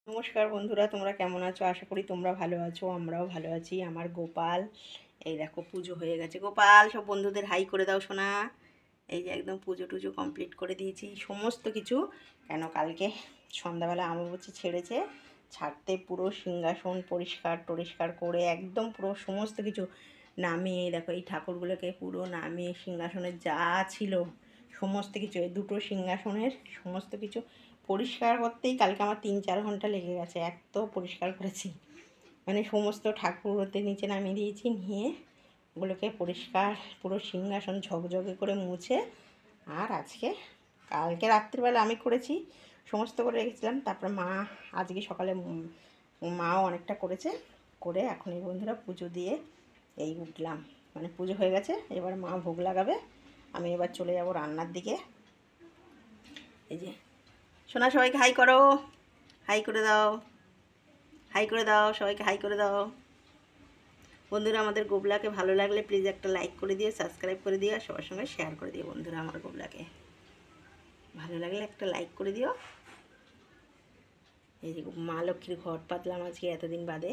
নমস্কার বন্ধুরা, তোমরা কেমন আছো? আশা করি তোমরা ভালো আছো, আমরাও ভালো আছি। আমার গোপাল, এই দেখো পুজো হয়ে গেছে। গোপাল, সব বন্ধুদের হাই করে দাও সোনা। এই যে একদম পুজো টুজো কমপ্লিট করে দিয়েছি সমস্ত কিছু। কেন কালকে সন্ধ্যাবেলা অমাবস্যা ছেড়েছে, ছাড়তে পুরো সিংহাসন পরিষ্কার টরিষ্কার করে একদম পুরো সমস্ত কিছু নামিয়ে, দেখো এই ঠাকুরগুলোকে পুরো নামিয়ে সিংহাসনের যা ছিল সমস্ত কিছু, এই দুটো সিংহাসনের সমস্ত কিছু পরিষ্কার করতেই কালকে আমার 3-4 ঘন্টা লেগে গেছে। এত পরিষ্কার করেছি, মানে সমস্ত ঠাকুর হতে নিচে নামিয়ে দিয়েছি, নিয়ে ওগুলোকে পরিষ্কার পুরো সিংহাসন ঝকঝকে করে মুছে। আর কালকে রাত্রিবেলা আমি করেছি, সমস্ত করে রেখেছিলাম। তারপরে মা আজকে সকালে মাও অনেকটা করেছে, করে এখন এই বন্ধুরা পুজো দিয়ে এই উঠলাম। মানে পুজো হয়ে গেছে, এবার মা ভোগ লাগাবে, আমি এবার চলে যাব রান্নার দিকে। এই যে সোনা, সবাইকে হাই করো, হাই করে দাও, হাই করে দাও, সবাইকে হাই করে দাও। বন্ধুরা, আমাদের গোবলাকে ভালো লাগলে প্লিজ একটা লাইক করে দিও, সাবস্ক্রাইব করে দিও, আর সবার সঙ্গে শেয়ার করে দিও। বন্ধুরা, আমার গোবলাকে ভালো লাগলে একটা লাইক করে দিও। এই যে মা লক্ষ্মীর ঘট পাতলাম আজকে এতদিন বাদে।